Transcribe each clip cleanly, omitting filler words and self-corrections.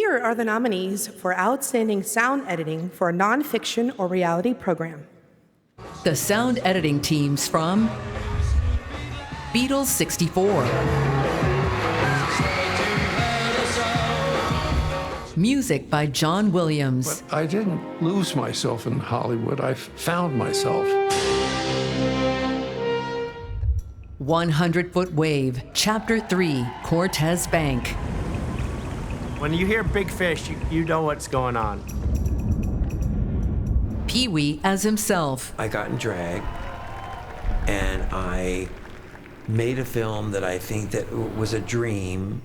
Here are the nominees for Outstanding Sound Editing for a Nonfiction or Reality Program. The sound editing teams from Beatles 64, music by John Williams, But I didn't lose myself in Hollywood. I found myself. 100 Foot Wave, Chapter 3, Cortez Bank. When you hear Big Fish, you know what's going on. Pee-wee as himself, I got in drag, and I made a film that I think that was a dream.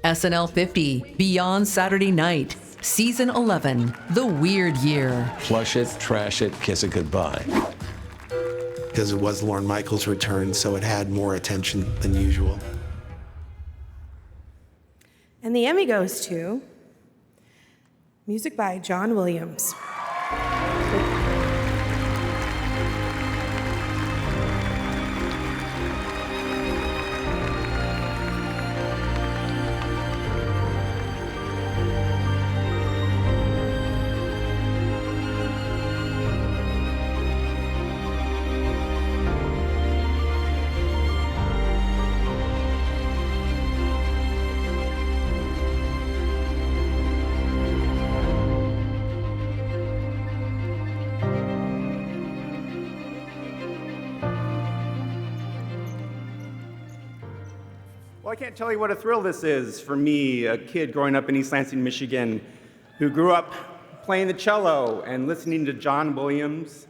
SNL 50, Beyond Saturday Night, Season 11, The Weird Year. Flush it, trash it, kiss it goodbye. Because it was Lorne Michaels' return, so it had more attention than usual. And the Emmy goes to music by John Williams. Well, I can't tell you what a thrill this is for me, a kid growing up in East Lansing, Michigan, who grew up playing the cello and listening to John Williams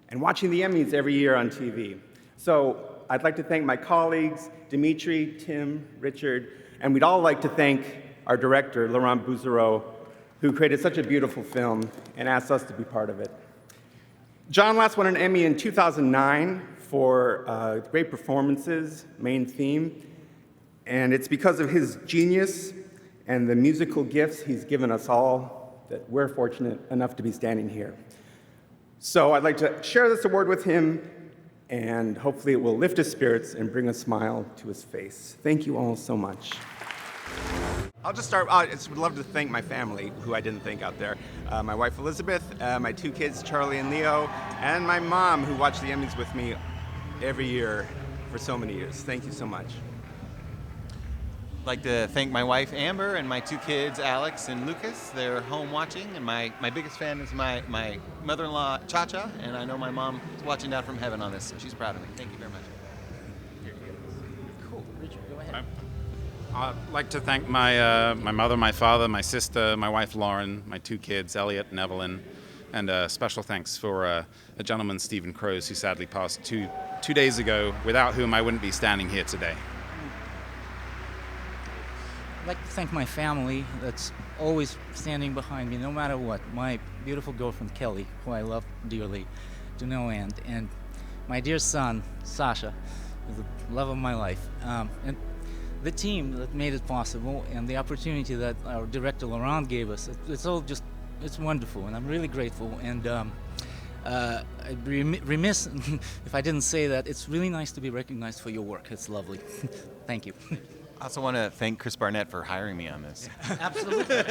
and watching the Emmys every year on TV. So I'd like to thank my colleagues, Dimitri, Tim, Richard, and we'd all like to thank our director, Laurent Bouzereau, who created such a beautiful film and asked us to be part of it. John last won an Emmy in 2009 for Great Performances, main theme. And it's because of his genius and the musical gifts he's given us all that we're fortunate enough to be standing here. So I'd like to share this award with him, and hopefully it will lift his spirits and bring a smile to his face. Thank you all so much. I'll just start. I would love to thank my family, who I didn't thank out there. My wife Elizabeth, my two kids Charlie and Leo, and my mom, who watched the Emmys with me every year for so many years. Thank you so much. I'd like to thank my wife Amber and my two kids Alex and Lucas. They're home watching, and my biggest fan is my mother-in-law Cha-Cha, and I know my mom is watching down from heaven on this, so she's proud of me. Thank you very much. Cool. Richard, go ahead. I'd like to thank my mother, my father, my sister, my wife Lauren, my two kids Elliot and Evelyn, and special thanks for a gentleman, Stephen Crows, who sadly passed two days ago, without whom I wouldn't be standing here today. I'd like to thank my family that's always standing behind me, no matter what. My beautiful girlfriend, Kelly, who I love dearly to no end, and my dear son, Sasha, is the love of my life. And the team that made it possible, and the opportunity that our director, Laurent, gave us, it's wonderful, and I'm really grateful. And I'd be remiss if I didn't say that it's really nice to be recognized for your work. It's lovely. Thank you. I also want to thank Chris Barnett for hiring me on this. Absolutely.